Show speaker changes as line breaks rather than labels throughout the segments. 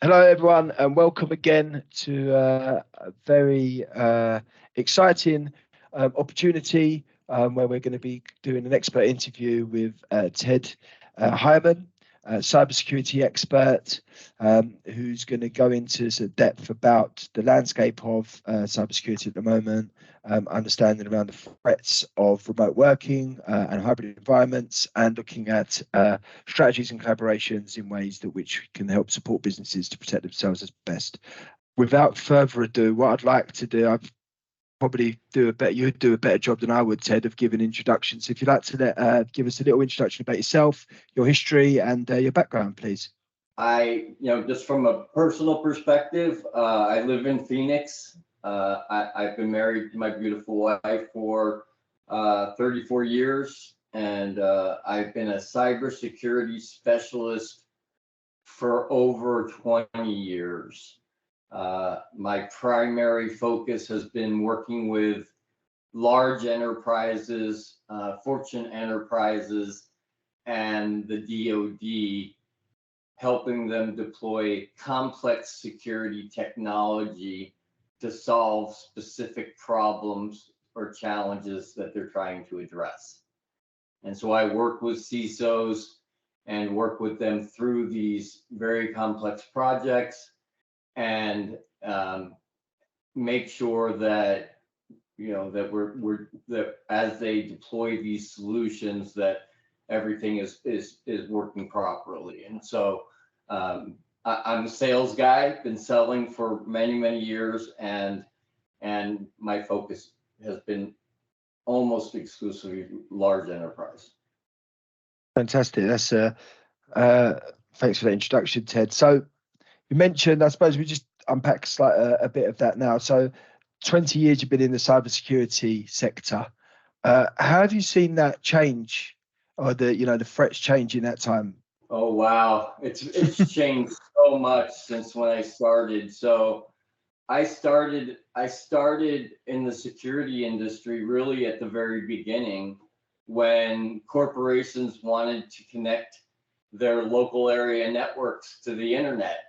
Hello, everyone, and welcome again to a very exciting opportunity where we're going to be doing an expert interview with Ted Heiman, cybersecurity expert, who's going to go into some depth about the landscape of cybersecurity at the moment, understanding around the threats of remote working and hybrid environments, and looking at strategies and collaborations in ways that which can help support businesses to protect themselves as best. Without further ado, what I'd like to do, I'd probably you'd do a better job than I would, Ted, of giving introductions. If you'd like to give us a little introduction about yourself, your history, and your background, please.
Just from a personal perspective, I live in Phoenix. I've been married to my beautiful wife for 34 years, and I've been a cybersecurity specialist for over 20 years. My primary focus has been working with large enterprises, Fortune enterprises, and the DoD, helping them deploy complex security technology to solve specific problems or challenges that they're trying to address. And so I work with CISOs and work with them through these very complex projects and make sure that that as they deploy these solutions, that everything is working properly. And so I'm a sales guy, been selling for many years, and my focus has been almost exclusively large enterprise.
Fantastic. That's thanks for that introduction, Ted. So you mentioned, I suppose we just unpack a bit of that now. So 20 years you've been in the cybersecurity sector. How have you seen that change, or the threats change in that time?
Oh wow, it's changed so much since when I started. So I started in the security industry really at the very beginning, when corporations wanted to connect their local area networks to the internet,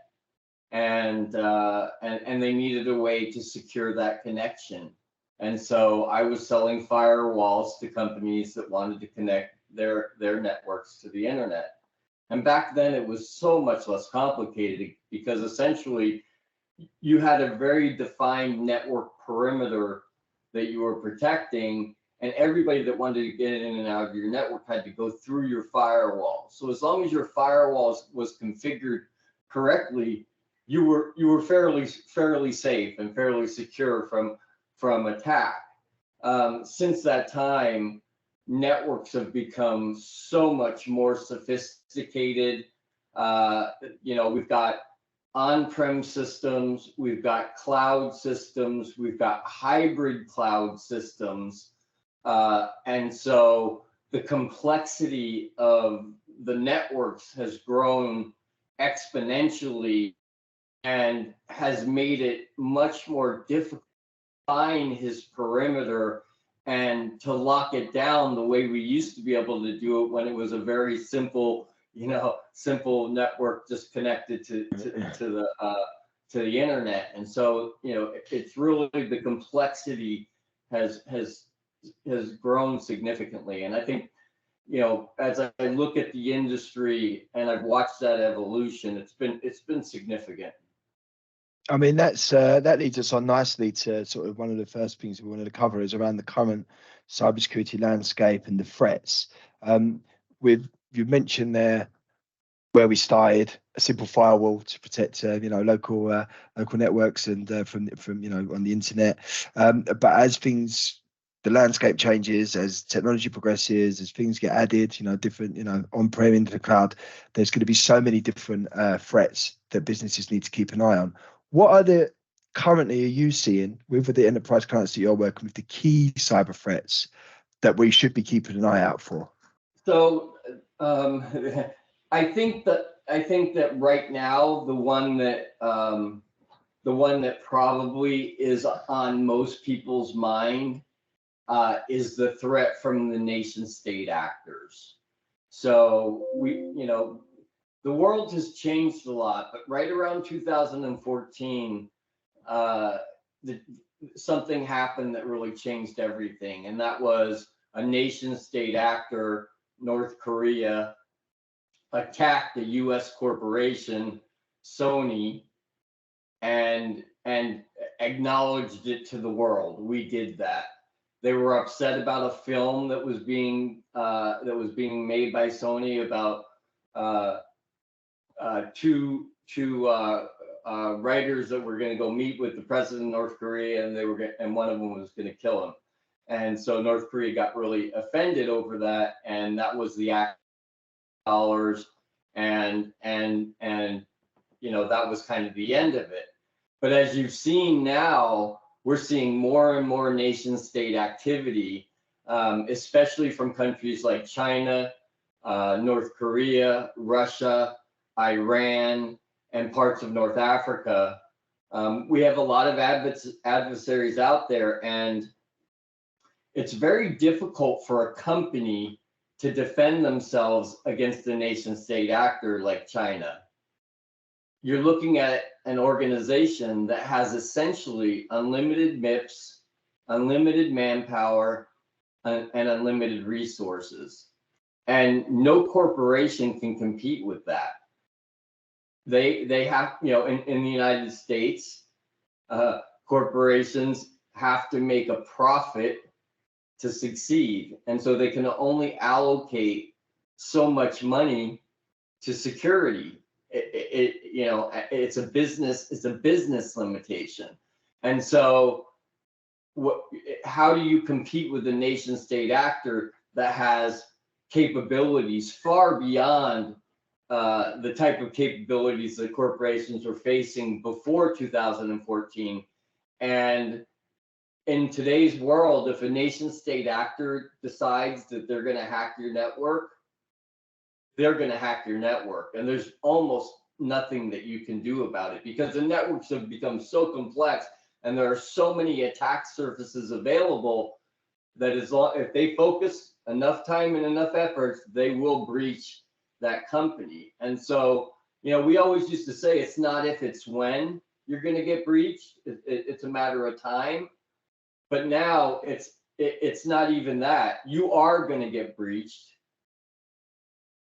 and they needed a way to secure that connection. And so I was selling firewalls to companies that wanted to connect their networks to the internet. And back then it was so much less complicated, because essentially you had a very defined network perimeter that you were protecting, and everybody that wanted to get in and out of your network had to go through your firewall. So as long as your firewall was configured correctly, you were fairly safe and fairly secure from attack. Since that time, networks have become so much more sophisticated. We've got on-prem systems, we've got cloud systems, we've got hybrid cloud systems. And so the complexity of the networks has grown exponentially and has made it much more difficult to find his perimeter and to lock it down the way we used to be able to do it, when it was a very simple network just connected to the internet. And so it's really, the complexity has grown significantly. And I think as I look at the industry and I've watched that evolution, it's been significant.
I mean, that leads us on nicely to sort of one of the first things we wanted to cover, is around the current cybersecurity landscape and the threats. You mentioned there where we started, a simple firewall to protect local networks and from on the internet. But as the landscape changes, as technology progresses, as things get added, different, on-prem into the cloud, there's going to be so many different threats that businesses need to keep an eye on. What currently are you seeing with the enterprise clients that you're working with, the key cyber threats that we should be keeping an eye out for?
So I think that right now the one that probably is on most people's mind is the threat from the nation state actors. So the world has changed a lot, but right around 2014, something happened that really changed everything, and that was a nation-state actor, North Korea, attacked a U.S. corporation, Sony, and acknowledged it to the world. We did that. They were upset about a film that was being made by Sony about two writers that were going to go meet with the president of North Korea, and one of them was going to kill him. And so North Korea got really offended over that, and that was the dollars, and that was kind of the end of it. But as you've seen now, we're seeing more and more nation state activity, especially from countries like China, North Korea, Russia, Iran, and parts of North Africa. We have a lot of adversaries out there, and it's very difficult for a company to defend themselves against a nation state actor like China. You're looking at an organization that has essentially unlimited MIPS, unlimited manpower, and unlimited resources. And no corporation can compete with that. They have, in the United States, corporations have to make a profit to succeed. And so they can only allocate so much money to security. It's a business limitation. And so how do you compete with a nation state actor that has capabilities far beyond the type of capabilities that corporations were facing before 2014? And in today's world, if a nation state actor decides that they're going to hack your network, they're going to hack your network. And there's almost nothing that you can do about it, because the networks have become so complex and there are so many attack surfaces available that if they focus enough time and enough efforts, they will breach that company. And so, we always used to say it's not if, it's when you're going to get breached. It's a matter of time. But now it's not even that. You are going to get breached.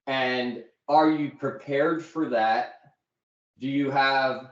And are you prepared for that? Do you have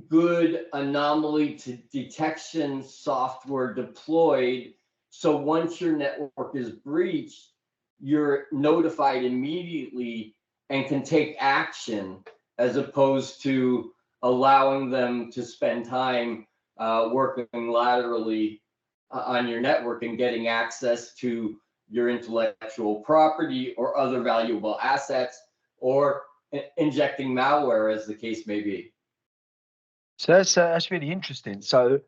good anomaly detection software deployed, so once your network is breached, you're notified immediately and can take action, as opposed to allowing them to spend time working laterally on your network and getting access to your intellectual property or other valuable assets, or injecting malware, as the case may be.
So that's really interesting. So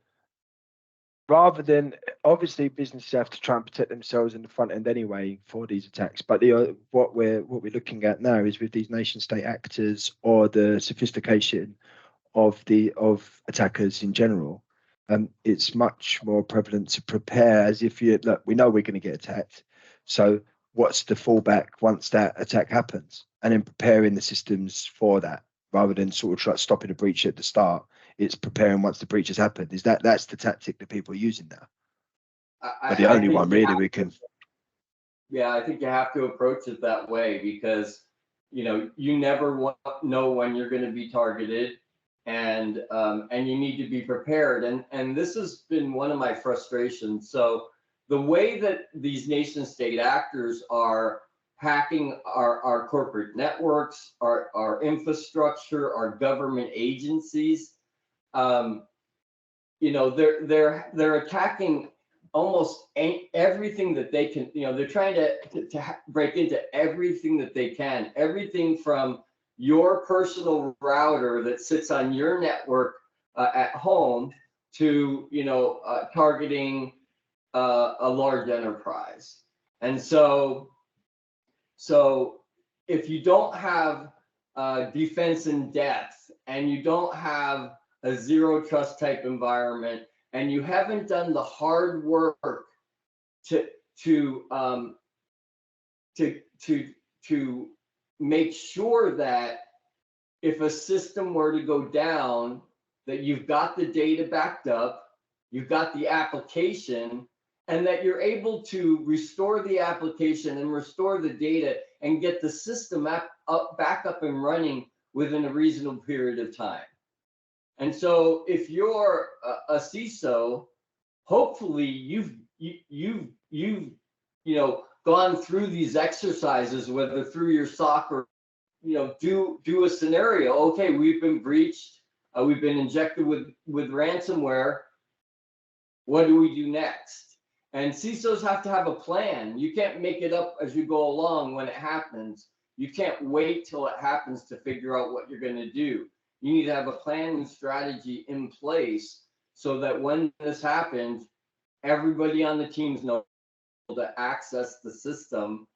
rather than, obviously businesses have to try and protect themselves in the front end anyway for these attacks, but what we're looking at now is with these nation state actors, or the sophistication of attackers in general, it's much more prevalent to prepare as if we know we're going to get attacked. So what's the fallback once that attack happens, and then preparing the systems for that, rather than sort of stopping a breach at the start. It's preparing once the breach has happened. That's the tactic that people are using now? But the only one really we can.
Yeah, I think you have to approach it that way, because you never know when you're going to be targeted, and you need to be prepared. And this has been one of my frustrations. So the way that these nation state actors are hacking our corporate networks, our infrastructure, our government agencies, they're attacking almost everything that they can. They're trying to break into everything that they can. Everything from your personal router that sits on your network at home to targeting a large enterprise. And so if you don't have defense in depth, and you don't have a zero trust type environment, and you haven't done the hard work to make sure that if a system were to go down, that you've got the data backed up, you've got the application, and that you're able to restore the application and restore the data and get the system back up and running within a reasonable period of time. And so if you're a CISO, hopefully you've gone through these exercises, whether through your SOC or do a scenario. Okay, we've been breached, we've been injected with ransomware. What do we do next? And CISOs have to have a plan. You can't make it up as you go along when it happens. You can't wait till it happens to figure out what you're going to do. You need to have a plan and strategy in place so that when this happens, everybody on the teams knows to access the system,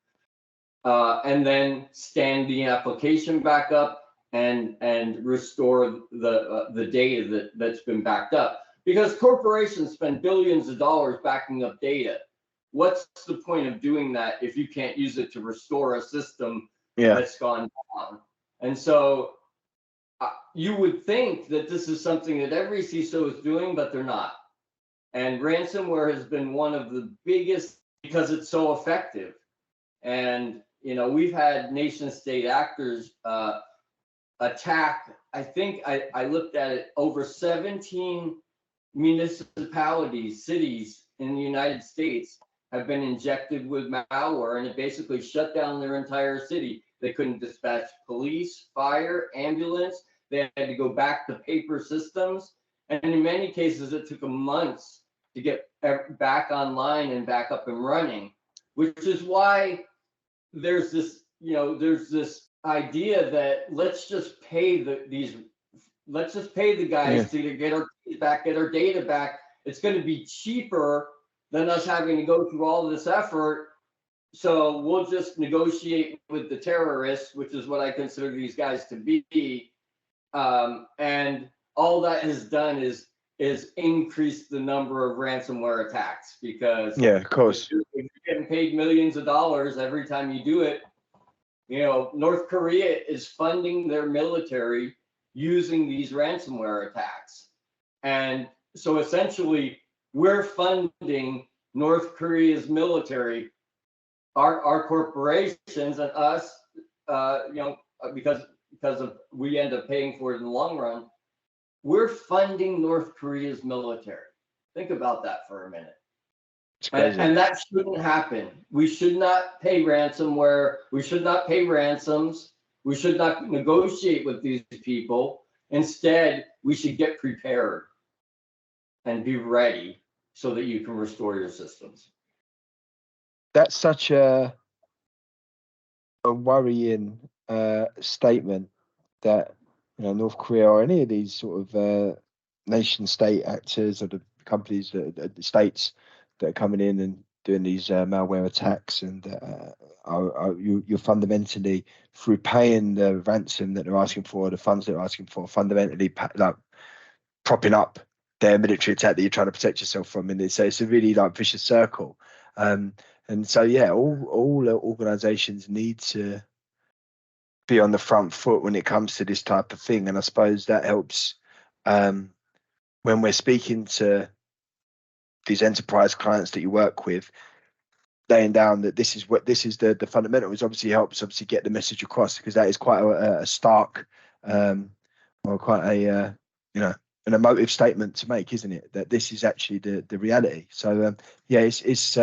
and then stand the application back up and restore the data that's been backed up. Because corporations spend billions of dollars backing up data. What's the point of doing that if you can't use it to restore a system that's gone down? And so you would think that this is something that every CISO is doing, but they're not. And ransomware has been one of the biggest because it's so effective. And we've had nation state actors attack. I think I looked at it, over 17 municipalities, cities in the United States have been injected with malware, and it basically shut down their entire city. They couldn't dispatch police, fire, ambulance. They had to go back to paper systems. And in many cases, it took them months to get back online and back up and running, which is why there's this idea that let's just pay the guys to get our keys back, get our data back. It's going to be cheaper than us having to go through all this effort. So we'll just negotiate with the terrorists, which is what I consider these guys to be. And all that has done is increase the number of ransomware attacks, because
of course,
if you're getting paid millions of dollars every time you do it, North Korea is funding their military using these ransomware attacks. And so essentially we're funding North Korea's military, our corporations and us, because of we end up paying for it in the long run. We're funding North Korea's military. Think about that for a minute. And that shouldn't happen. We should not pay ransomware. We should not pay ransoms. We should not negotiate with these people. Instead, we should get prepared and be ready so that you can restore your systems.
That's such a worrying statement that North Korea or any of these sort of nation state actors or the companies, the states that are coming in and doing these malware attacks, and you're fundamentally, through paying the ransom that they're asking for, the funds they're asking for, fundamentally like propping up their military attack that you're trying to protect yourself from. And it's a really vicious circle. And so all organizations need to be on the front foot when it comes to this type of thing. And I suppose that helps when we're speaking to these enterprise clients that you work with, laying down that this is the fundamentals. Obviously helps get the message across, because that is quite a stark or quite a an emotive statement to make, isn't it? That this is actually the reality. So it's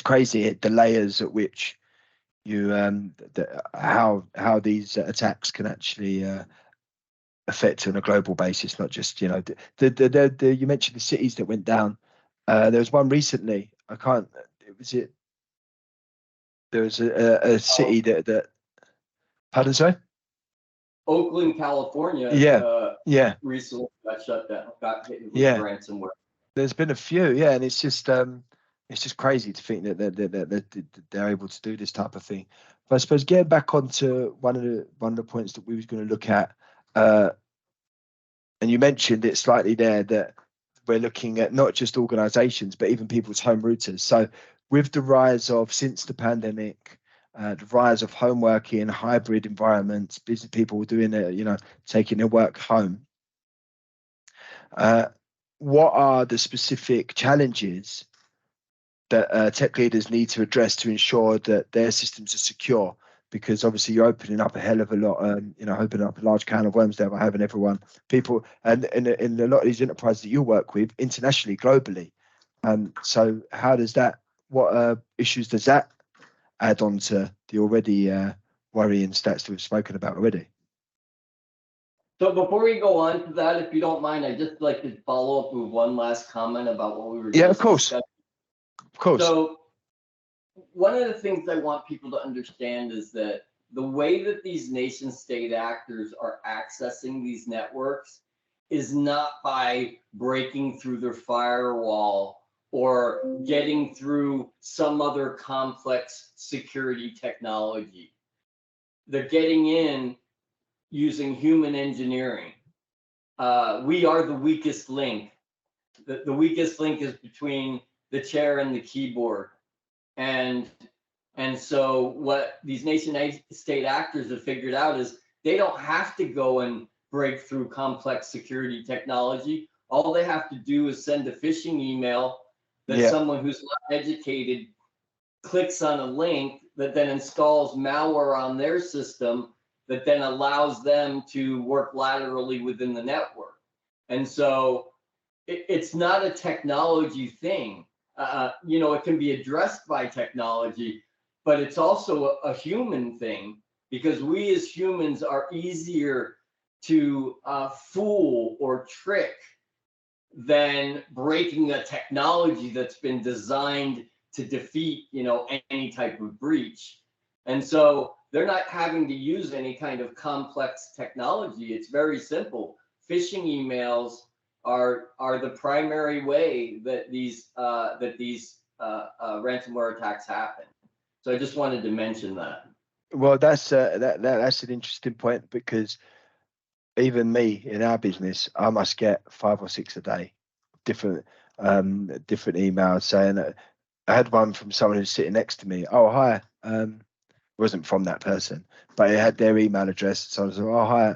crazy the layers at which you how these attacks can actually affect on a global basis, not just you mentioned the cities that went down. There was one recently. There was a city that pardon, sorry?
Oakland, California. Recently got shut down, got hit with ransomware.
There's been a few, and it's just crazy to think that they're able to do this type of thing. But I suppose getting back onto one of the points that we was going to look at, and you mentioned it slightly there, that we're looking at not just organizations but even people's home routers. So with the rise of, since the pandemic, the rise of home working, hybrid environments, business people doing it, taking their work home. What are the specific challenges that tech leaders need to address to ensure that their systems are secure? Because obviously you're opening up a hell of a lot, opening up a large can of worms there by having people, and in a lot of these enterprises that you work with internationally, globally. So how does that, what issues does that add on to the already worrying stats that we've spoken about already?
So before we go on to that, if you don't mind, I'd just like to follow up with one last comment about what we were
of course.
discussing.
Of course.
So one of the things I want people to understand is that the way that these nation state actors are accessing these networks is not by breaking through their firewall or getting through some other complex security technology. They're getting in using human engineering. We are the weakest link. The weakest link is between the chair and the keyboard. And so what these nation state actors have figured out is they don't have to go and break through complex security technology. All they have to do is send a phishing email that someone who's not educated clicks on a link that then installs malware on their system that then allows them to work laterally within the network. And so it's not a technology thing. It can be addressed by technology, but it's also a human thing, because we as humans are easier to fool or trick than breaking a technology that's been designed to defeat, any type of breach. And so they're not having to use any kind of complex technology. It's very simple. Phishing emails are the primary way that these ransomware attacks happen. So I just wanted to mention that.
Well, that's an interesting point, because even me in our business, I must get 5 or 6 a day, different emails saying that. I had one from someone who's sitting next to me. Oh, hi. Wasn't from that person, but it had their email address. So I was like, oh, hi.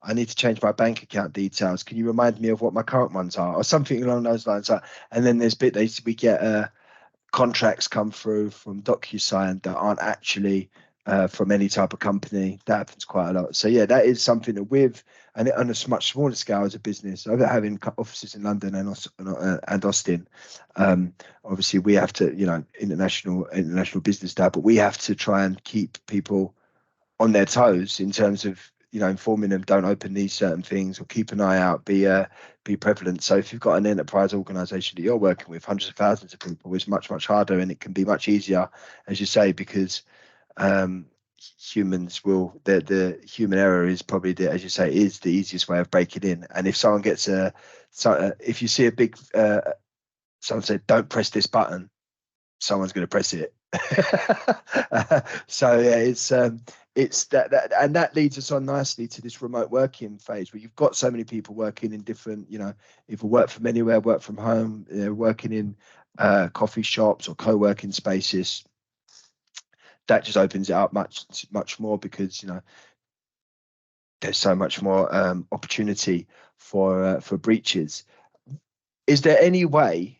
I need to change my bank account details. Can you remind me of what my current ones are, or something along those lines? And then there's we get contracts come through from DocuSign that aren't actually from any type of company. That happens quite a lot. So yeah, that is something that and on a much smaller scale as a business, over having offices in London and Austin, obviously we have to, international business there, but we have to try and keep people on their toes in terms of, informing them, don't open these certain things, or keep an eye out, be prevalent. So if you've got an enterprise organization that you're working with, hundreds of thousands of people, it's much, much harder, and it can be much easier, as you say, because humans will, the human error is probably, as you say, is the easiest way of breaking in. And if someone gets if you see a big, someone said, don't press this button, someone's going to press it. So yeah, it's that and that leads us on nicely to this remote working phase, where you've got so many people working in different, either work from anywhere, work from home, working in coffee shops or co-working spaces. That just opens it up much more, because there's so much more opportunity for breaches. Is there any way,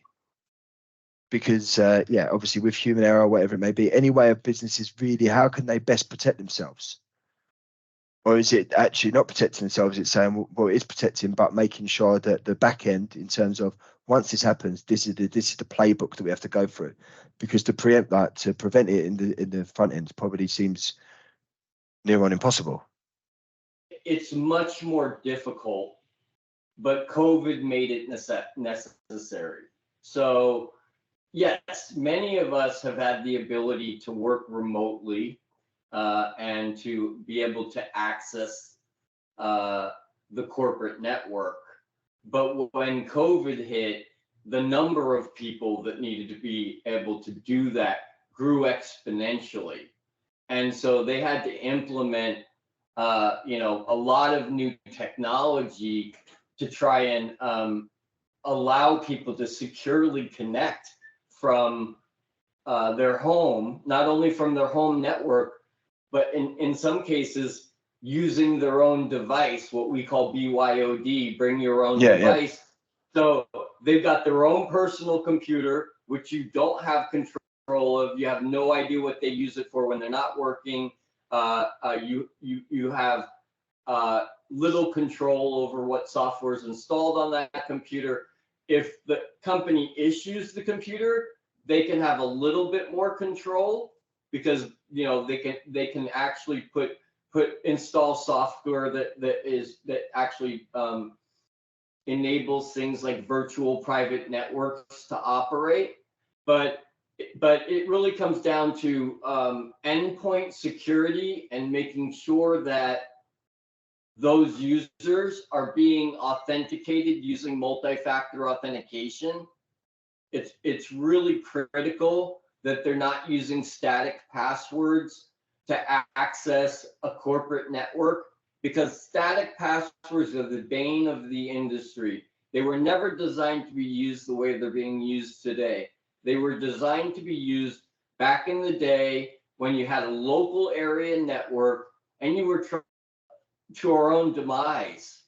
because obviously with human error or whatever it may be, any way of businesses really, how can they best protect themselves? Or is it actually not protecting themselves? It's saying, well, it is protecting, but making sure that the back end, in terms of once this happens, this is the playbook that we have to go through, because to prevent it in the front end probably seems near on impossible.
It's much more difficult, but COVID made it necessary. So yes, many of us have had the ability to work remotely and to be able to access the corporate network. But when COVID hit, the number of people that needed to be able to do that grew exponentially. And so they had to implement, a lot of new technology to try and allow people to securely connect from their home, not only from their home network, but in some cases using their own device, what we call BYOD, bring your own device. So they've got their own personal computer, which you don't have control of. You have no idea what they use it for when they're not working. You have little control over what software is installed on that computer. If the company issues the computer, they can have a little bit more control, because they can actually install software that actually enables things like virtual private networks to operate. But it really comes down to endpoint security and making sure that those users are being authenticated using multi-factor authentication. It's really critical that they're not using static passwords to access a corporate network, because static passwords are the bane of the industry. They were never designed to be used the way they're being used today. They were designed to be used back in the day when you had a local area network and you were trying to our own demise,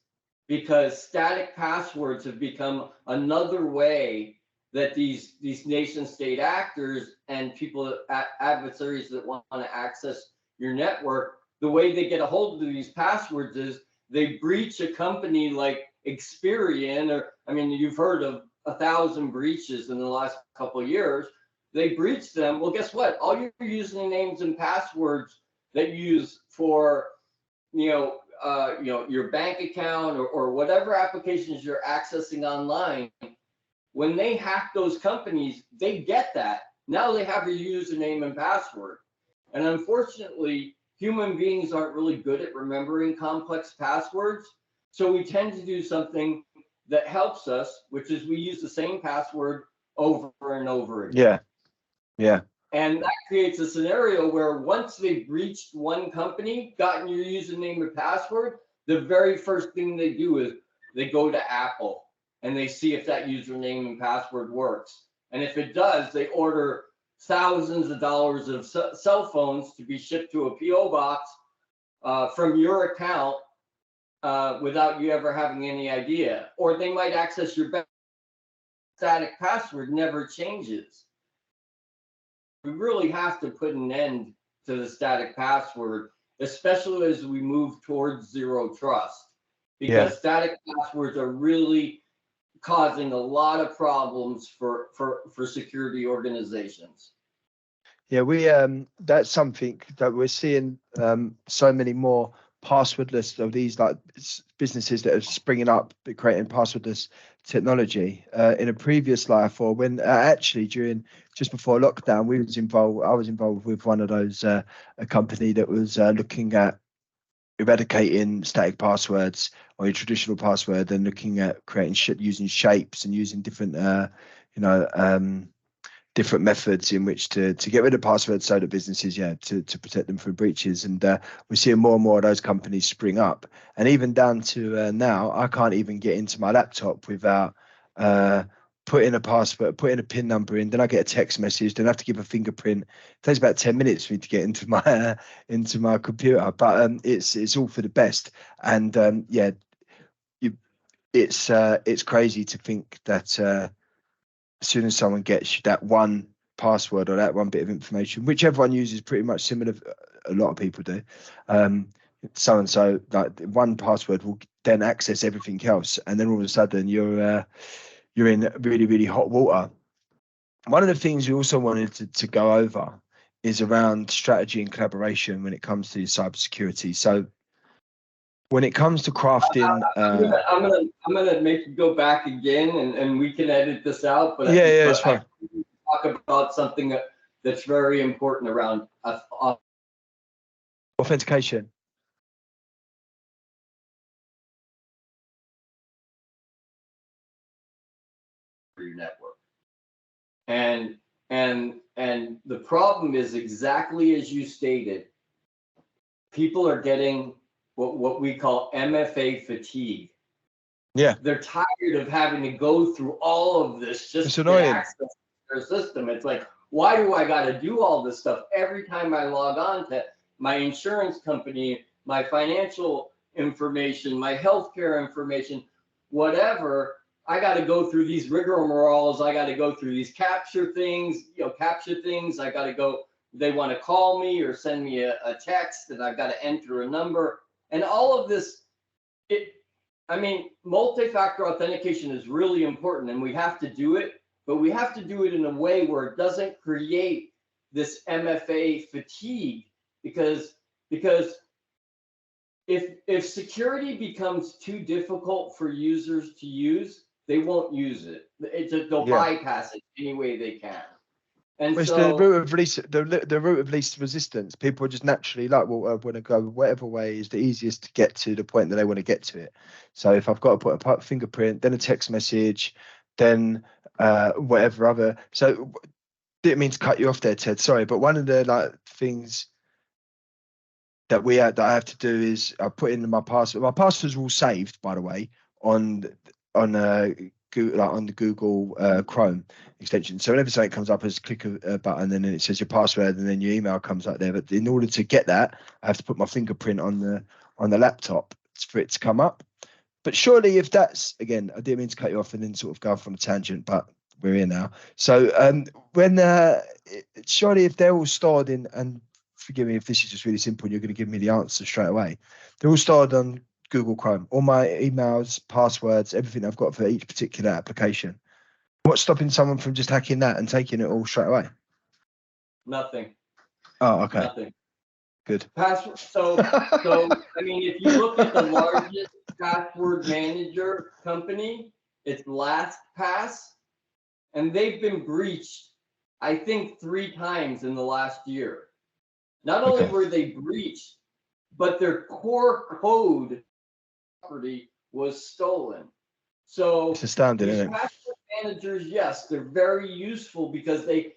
because static passwords have become another way that these nation state actors and people, adversaries that want to access your network, the way they get a hold of these passwords is they breach a company like Experian, or you've heard of 1,000 breaches in the last couple of years. They breach them. Well, guess what? All your usernames and passwords that you use for your bank account or whatever applications you're accessing online, when they hack those companies, they get that. Now they have your username and password. And unfortunately, human beings aren't really good at remembering complex passwords. So we tend to do something that helps us, which is we use the same password over and over again.
Yeah.
And that creates a scenario where once they've reached one company, gotten your username and password, the very first thing they do is they go to Apple and they see if that username and password works. And if it does, they order thousands of dollars of cell phones to be shipped to a PO box from your account without you ever having any idea. Or they might access your static password, never changes. We really have to put an end to the static password, especially as we move towards zero trust, because static passwords are really causing a lot of problems for security organizations.
Yeah, we that's something that we're seeing so many more passwordless of these like businesses that are springing up, creating passwordless technology. In a previous life, or when actually during just before lockdown, I was involved with one of those a company that was looking at eradicating static passwords or your traditional password, and looking at creating using shapes and using different different methods in which to get rid of passwords so that businesses to protect them from breaches. And we're seeing more and more of those companies spring up, and even down to now I can't even get into my laptop without putting a password, putting a PIN number in, then I get a text message, then I have to give a fingerprint. It takes about 10 minutes for me to get into my computer, but it's all for the best. And it's crazy to think that as soon as someone gets that one password or that one bit of information, which everyone uses pretty much similar, a lot of people do, so and so, like one password will then access everything else, and then all of a sudden you're in really, really hot water. One of the things we also wanted to go over is around strategy and collaboration when it comes to cybersecurity. So when it comes to crafting,
I'm gonna make you go back again, and we can edit this out. But
it's fine.
I talk about something that's very important around
authentication.
Your network, and the problem is exactly as you stated. People are getting what we call MFA fatigue.
Yeah,
they're tired of having to go through all of this just to access their system. It's like, why do I got to do all this stuff every time I log on to my insurance company, my financial information, my healthcare information, whatever? I got to go through these rigmaroles. I got to go through these capture things. I got to go. They want to call me or send me a text, and I've got to enter a number. And all of this, multi-factor authentication is really important, and we have to do it, but we have to do it in a way where it doesn't create this MFA fatigue, because if security becomes too difficult for users to use, they won't use it. They'll bypass it any way they can. And
it's
so
the root of least the root of least resistance. People are just naturally like, well, I want to go whatever way is the easiest to get to the point that they want to get to it. So if I've got to put a fingerprint, then a text message, then whatever other. So didn't mean to cut you off there, Ted. Sorry, but one of the things that I have to do is I put in my password. My passwords are all saved, by the way, on Google, on the Google Chrome extension. So whenever something comes up, I just click a button and then it says your password and then your email comes up there. But in order to get that, I have to put my fingerprint on the laptop for it to come up. But surely if that's, again, I didn't mean to cut you off and then sort of go off on a tangent, but we're here now. So surely if they're all stored in, and forgive me if this is just really simple and you're going to give me the answer straight away, they're all stored on Google Chrome, all my emails, passwords, everything I've got for each particular application. What's stopping someone from just hacking that and taking it all straight away?
Nothing.
Oh, okay.
Nothing.
Good.
Password. So if you look at the largest password manager company, it's LastPass, and they've been breached, I think, 3 times in the last year. Not only were they breached, but their core code property was stolen. So
it's astounding, isn't it?
Password managers, yes, they're very useful because they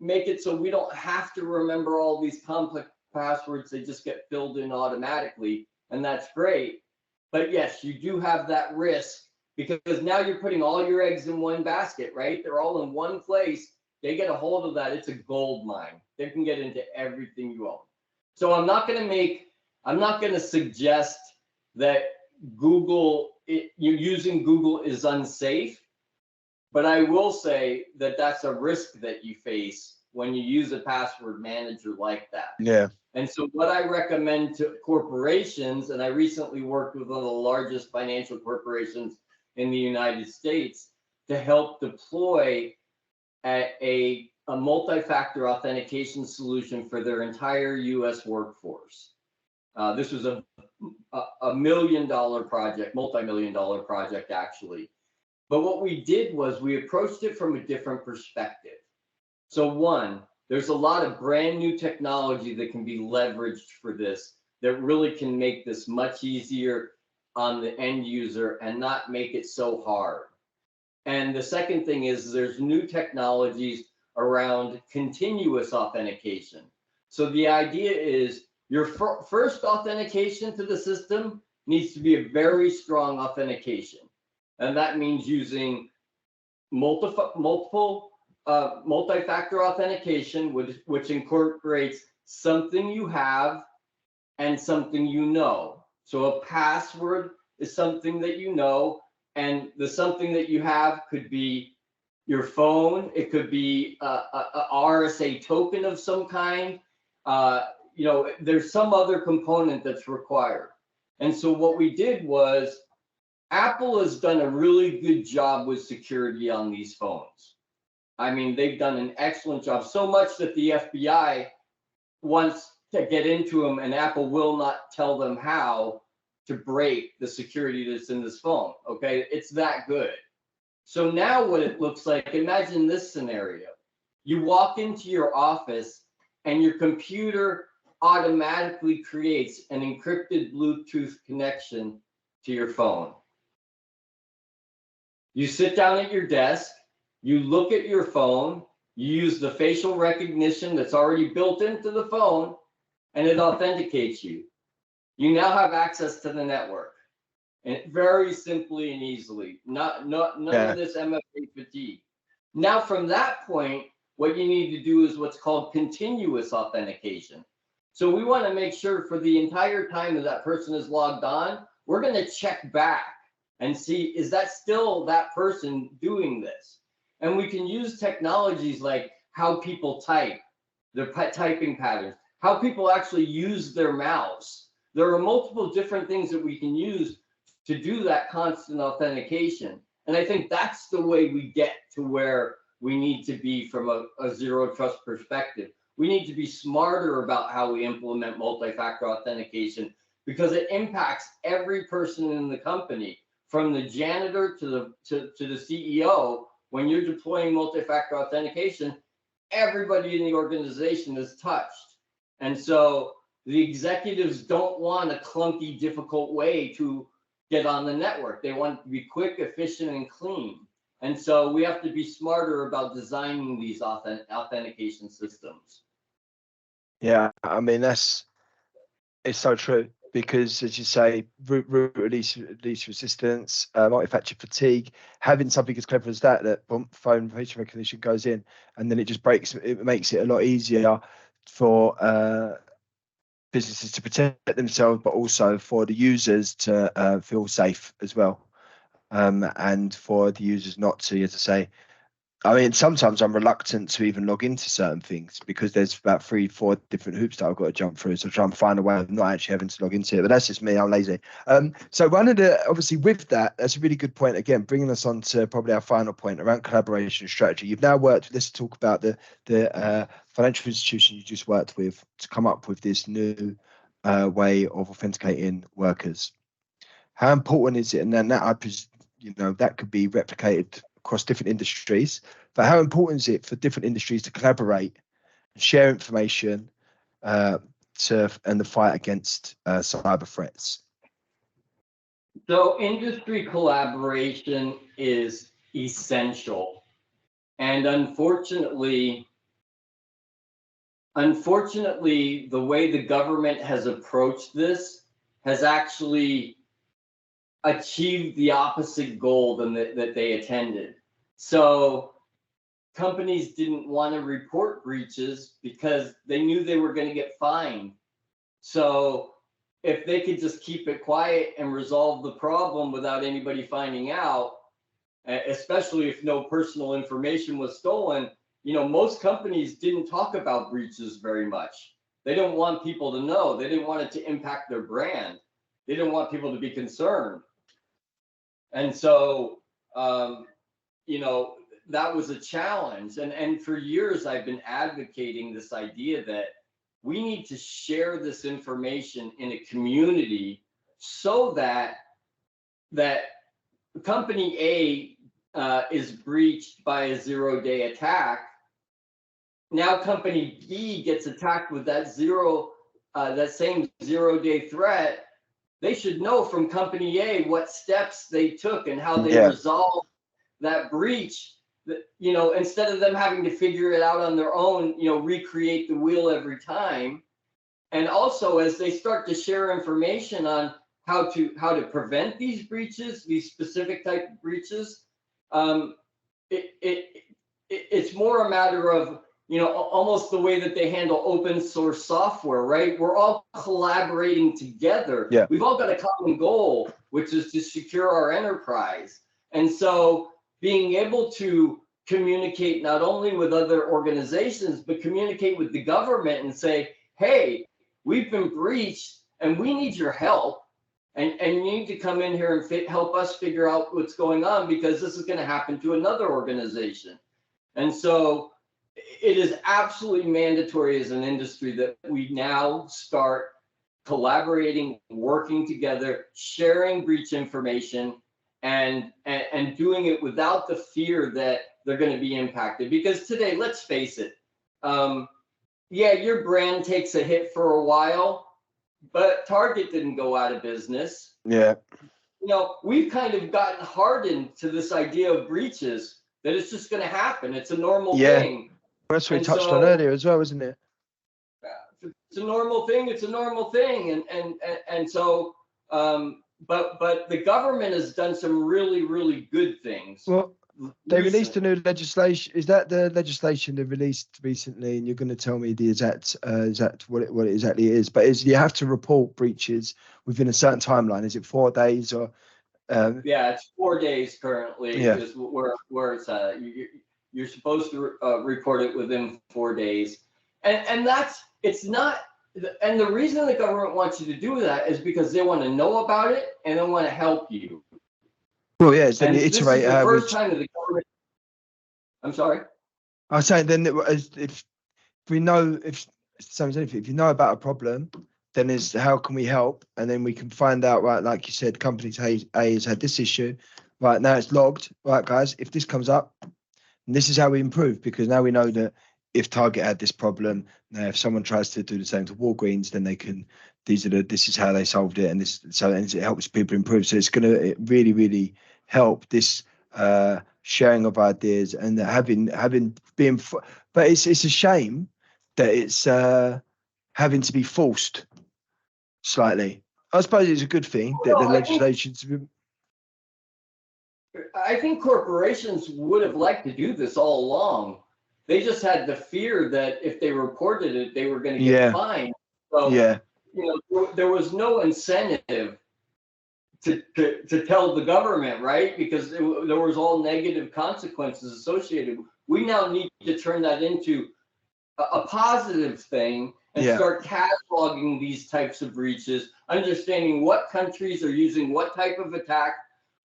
make it so we don't have to remember all these complex passwords. They just get filled in automatically, and that's great. But yes, you do have that risk because now you're putting all your eggs in one basket, right? They're all in one place. They get a hold of that. It's a gold mine. They can get into everything you own. So I'm not going to suggest that using Google is unsafe, but I will say that that's a risk that you face when you use a password manager like that.
Yeah.
And so what I recommend to corporations, and I recently worked with one of the largest financial corporations in the United States to help deploy a multi-factor authentication solution for their entire U.S. workforce. This was a $1 million project, multi-million-dollar project, actually. But what we did was we approached it from a different perspective. So one, there's a lot of brand new technology that can be leveraged for this that really can make this much easier on the end user and not make it so hard. And the second thing is there's new technologies around continuous authentication. So the idea is your first authentication to the system needs to be a very strong authentication. And that means using multi-factor authentication, which incorporates something you have and something you know. So a password is something that you know, and the something that you have could be your phone. It could be a RSA token of some kind. There's some other component that's required. And so what we did was Apple has done a really good job with security on these phones. I mean, they've done an excellent job, so much that the FBI wants to get into them, and Apple will not tell them how to break the security that's in this phone. Okay, it's that good. So now what it looks like, imagine this scenario. You walk into your office and your computer automatically creates an encrypted Bluetooth connection to your phone. You sit down at your desk, you look at your phone, you use the facial recognition that's already built into the phone, and it authenticates you. You now have access to the network, and very simply and easily, none of this MFA fatigue. Now, from that point, what you need to do is what's called continuous authentication. So we want to make sure for the entire time that person is logged on, we're going to check back and see, is that still that person doing this? And we can use technologies like how people type, their typing patterns, how people actually use their mouse. There are multiple different things that we can use to do that constant authentication. And I think that's the way we get to where we need to be from a zero trust perspective. We need to be smarter about how we implement multi-factor authentication, because it impacts every person in the company, from the janitor to the CEO. When you're deploying multi-factor authentication, everybody in the organization is touched. And so the executives don't want a clunky, difficult way to get on the network. They want it to be quick, efficient, and clean. And so we have to be smarter about designing these authentication systems.
Yeah, I mean, it's so true, because as you say, root release resistance, multi-factor fatigue, having something as clever as that phone facial recognition goes in, and then it makes it a lot easier for businesses to protect themselves, but also for the users to feel safe as well, and for the users not to, as I say, I mean, sometimes I'm reluctant to even log into certain things because there's about 3-4 different hoops that I've got to jump through. So I try and find a way of not actually having to log into it. But that's just me. I'm lazy. So obviously with that's a really good point. Again, bringing us on to probably our final point around collaboration strategy. You've now let's talk about the financial institution you just worked with to come up with this new way of authenticating workers. How important is it? And then that that could be replicated across different industries, but how important is it for different industries to collaborate and share information and the fight against cyber threats?
So industry collaboration is essential. And unfortunately, the way the government has approached this has actually achieved the opposite goal than that they intended. So companies didn't want to report breaches because they knew they were going to get fined. So if they could just keep it quiet and resolve the problem without anybody finding out, especially if no personal information was stolen, most companies didn't talk about breaches very much. They didn't want people to know. They didn't want it to impact their brand. They didn't want people to be concerned. And so, that was a challenge. And for years, I've been advocating this idea that we need to share this information in a community so that company A is breached by a 0-day attack. Now company B gets attacked with that same 0-day threat. They should know from company A what steps they took and how they resolved that breach. Instead of them having to figure it out on their own, recreate the wheel every time. And also, as they start to share information on how to prevent these breaches, these specific type of breaches, it's more a matter of almost the way that they handle open source software, right? We're all collaborating together.
Yeah.
We've all got a common goal, which is to secure our enterprise. And so being able to communicate not only with other organizations, but communicate with the government and say, hey, we've been breached and we need your help. And you need to come in here and help us figure out what's going on, because this is going to happen to another organization. And so it is absolutely mandatory as an industry that we now start collaborating, working together, sharing breach information, and doing it without the fear that they're going to be impacted. Because today, let's face it, your brand takes a hit for a while, but Target didn't go out of business.
Yeah.
We've kind of gotten hardened to this idea of breaches, that it's just going to happen. It's a normal thing.
That's what we touched on earlier as well, isn't it?
It's a normal thing. It's a normal thing. And so, but the government has done some really, really good things.
Well, They released a new legislation. Is that the legislation they released recently? And you're going to tell me the exact what it exactly is. But you have to report breaches within a certain timeline. Is it 4 days or?
Yeah, it's 4 days currently.
Yeah.
Is where it's at. You're supposed to report it within 4 days, and it's not. And the reason the government wants you to do that is because they want to know about it and they want to help you.
Well, yeah, then
and
you
this
iterate
is the first time that the government. I'm sorry.
I was saying then if we know if you know about a problem, then is how can we help, and then we can find out, right, like you said, company A has had this issue, right, now it's logged, right guys, if this comes up, and this is how we improve, because now we know that if Target had this problem, now if someone tries to do the same to Walgreens, then they can, this is how they solved it, and it helps people improve. So it's going to really help this sharing of ideas and but it's a shame that it's having to be forced slightly. I suppose it's a good thing that the legislation's been.
I think corporations would have liked to do this all along. They just had the fear that if they reported it, they were going to get fined. So, there was no incentive to tell the government, right? Because there was all negative consequences associated. We now need to turn that into a positive thing and start cataloging these types of breaches, understanding what countries are using what type of attack,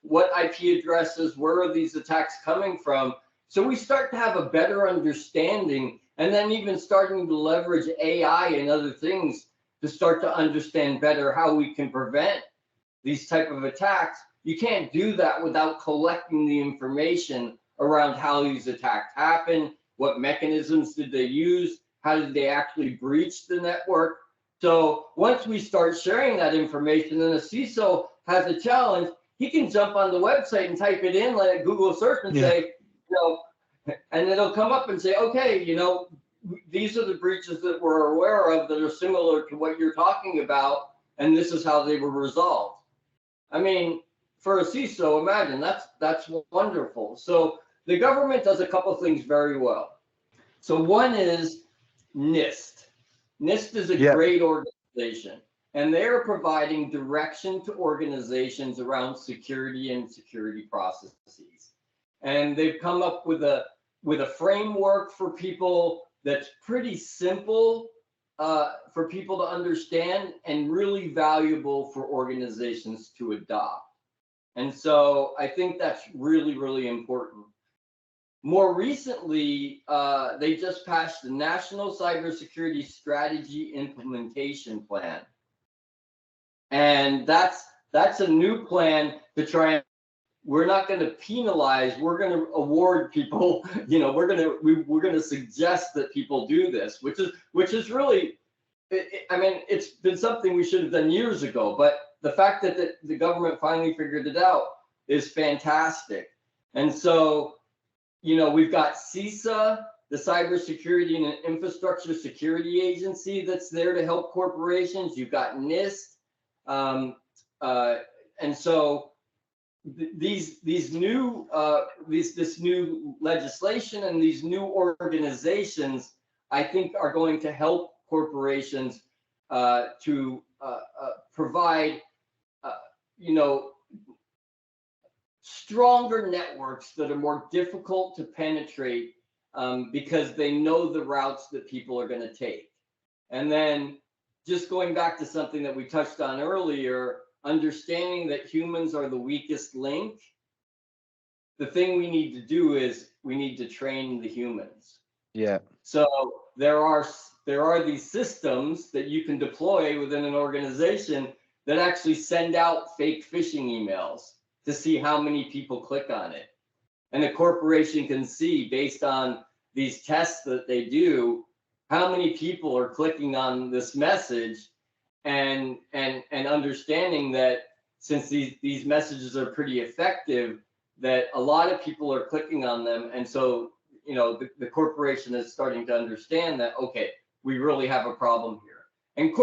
what IP addresses, where are these attacks coming from. So we start to have a better understanding, and then even starting to leverage AI and other things to start to understand better how we can prevent these type of attacks. You can't do that without collecting the information around how these attacks happen, what mechanisms did they use, how did they actually breach the network. So once we start sharing that information, then a CISO has a challenge. He can jump on the website and type it in like Google search and say, and it'll come up and say, okay, these are the breaches that we're aware of that are similar to what you're talking about, and this is how they were resolved. I mean, for a CISO, imagine that's wonderful. So the government does a couple things very well. So one is NIST. NIST is a great organization, and they're providing direction to organizations around security and security processes. And they've come up with a framework for people that's pretty simple for people to understand and really valuable for organizations to adopt. And so I think that's really important. More recently, they just passed the National Cybersecurity Strategy Implementation Plan. And that's a new plan to try and, we're not going to penalize, we're going to award people, we're going to suggest that people do this, which is really, I mean, it's been something we should have done years ago, but the fact that the government finally figured it out is fantastic. And so, we've got CISA, the Cybersecurity and Infrastructure Security Agency, that's there to help corporations. You've got NIST, and so this new legislation and these new organizations, I think, are going to help corporations to provide, stronger networks that are more difficult to penetrate because they know the routes that people are going to take. And then just going back to something that we touched on earlier, understanding that humans are the weakest link, the thing we need to do is we need to train the humans.
Yeah.
So there are these systems that you can deploy within an organization that actually send out fake phishing emails to see how many people click on it. And the corporation can see, based on these tests that they do, how many people are clicking on this message, and understanding that since these messages are pretty effective, that a lot of people are clicking on them. And so, the corporation is starting to understand that, okay, we really have a problem here. And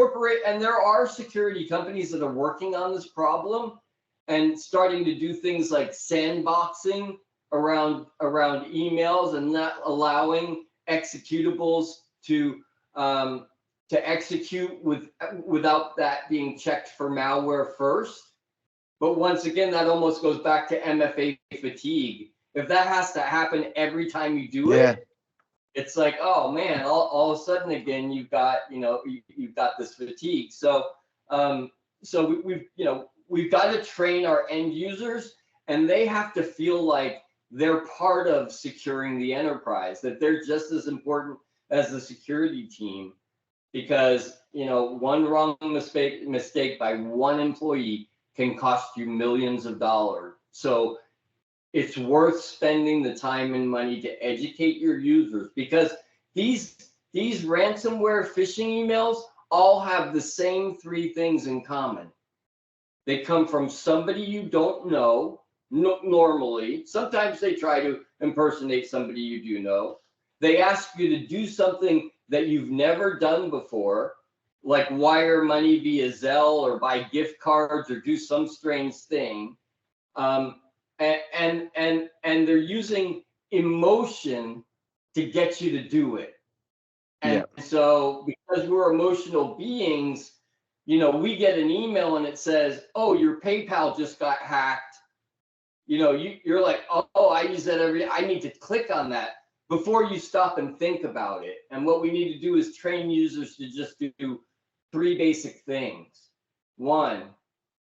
there are security companies that are working on this problem and starting to do things like sandboxing around emails and not allowing executables to execute without that being checked for malware first. But once again, that almost goes back to MFA fatigue. If that has to happen every time you do it, it's like, oh man, all of a sudden again, you've got this fatigue. So we've got to train our end users, and they have to feel like they're part of securing the enterprise, that they're just as important as the security team, because one wrong mistake by one employee can cost you millions of dollars. So it's worth spending the time and money to educate your users, because these ransomware phishing emails all have the same three things in common. They come from somebody you don't know, normally. Sometimes they try to impersonate somebody you do know. They ask you to do something that you've never done before, like wire money via Zelle or buy gift cards or do some strange thing. And they're using emotion to get you to do it. And so because we're emotional beings, we get an email and it says, oh, your PayPal just got hacked. You're like, oh, I use that I need to click on that before you stop and think about it. And what we need to do is train users to just do three basic things. One,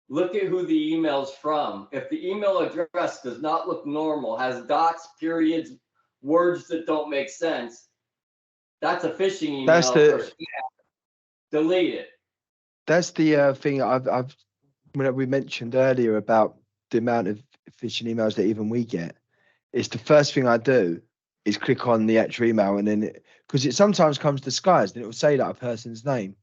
look at who the email's from. If the email address does not look normal, has dots, periods, words that don't make sense, that's a phishing email.
That's the
delete it.
That's the thing when we mentioned earlier about the amount of phishing emails that even we get. It's the first thing I do is click on the actual email, and then because it sometimes comes disguised and it will say that a person's name.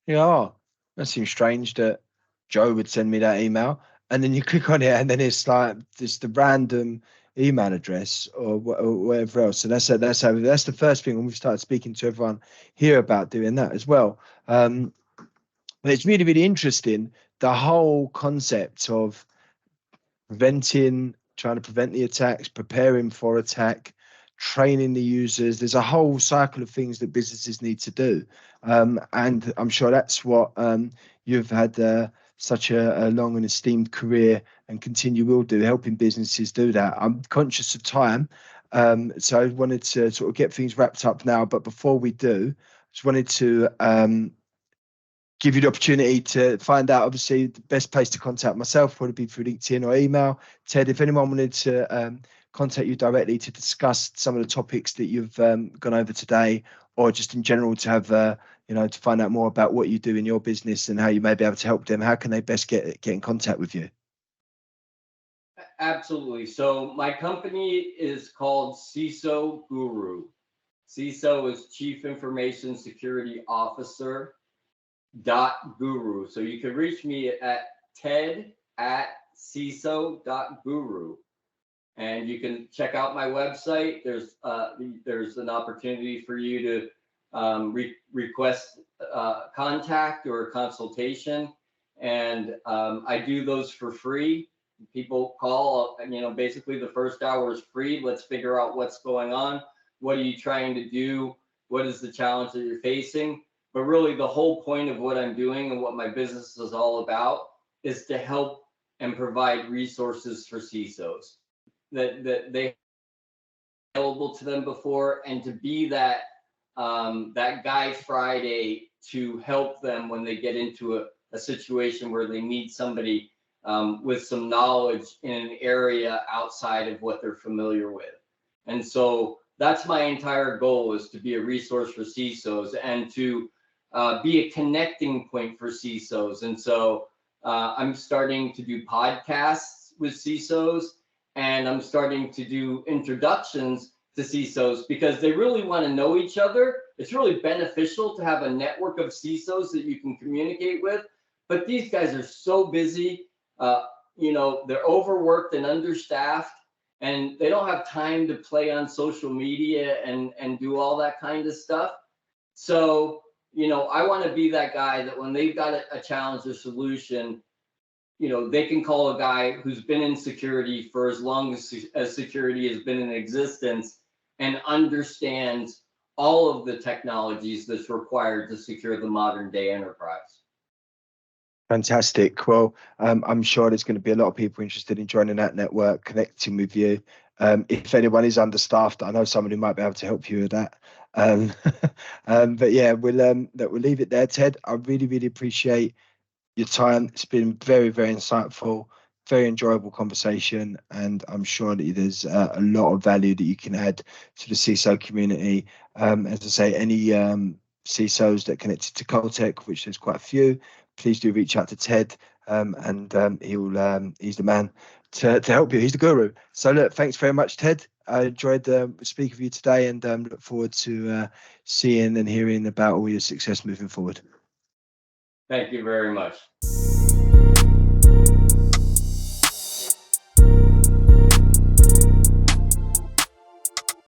Oh, that seems strange that Joe would send me that email, and then you click on it and then it's like just the random email address or whatever else. So that's the first thing when we started speaking to everyone here about doing that as well. But it's really, really interesting, the whole concept of trying to prevent the attacks, preparing for attack, training the users. There's a whole cycle of things that businesses need to do. And I'm sure that's what you've had such a long and esteemed career and will do, helping businesses do that. I'm conscious of time. So I wanted to sort of get things wrapped up now. But before we do, I just wanted to give you the opportunity to find out, obviously, the best place to contact myself would be through LinkedIn or email. Ted, if anyone wanted to contact you directly to discuss some of the topics that you've gone over today, or just in general to have, to find out more about what you do in your business and how you may be able to help them, how can they best get in contact with you?
Absolutely. So my company is called CISO Guru. CISO is Chief Information Security Officer .guru. So you can reach me at ted@ciso.guru, and you can check out my website. There's an opportunity for you to request contact or a consultation, and I do those for free. People call, basically the first hour is free. Let's figure out what's going on. What are you trying to do? What is the challenge that you're facing? But really, the whole point of what I'm doing and what my business is all about is to help and provide resources for CISOs that they available to them before, and to be that Guy Friday to help them when they get into a situation where they need somebody with some knowledge in an area outside of what they're familiar with. And so that's my entire goal, is to be a resource for CISOs and to be a connecting point for CISOs. And so I'm starting to do podcasts with CISOs, and I'm starting to do introductions to CISOs because they really want to know each other. It's really beneficial to have a network of CISOs that you can communicate with. But these guys are so busy, they're overworked and understaffed, and they don't have time to play on social media and do all that kind of stuff. So I want to be that guy that when they've got a challenge or solution, they can call a guy who's been in security for as long as security has been in existence and understands all of the technologies that's required to secure the modern day enterprise.
Fantastic. Well, I'm sure there's going to be a lot of people interested in joining that network, connecting with you. If anyone is understaffed, I know someone who might be able to help you with that. But yeah, we'll leave it there, Ted. I really, really appreciate your time. It's been very, very insightful, very enjoyable conversation, and I'm sure that there's a lot of value that you can add to the CISO community. As I say, any CISOs that connected to Coltech, which there's quite a few, please do reach out to Ted, and he's the man to help you. He's the guru. So look, thanks very much, Ted. I enjoyed speaking with you today, and look forward to seeing and hearing about all your success moving forward.
Thank you very much.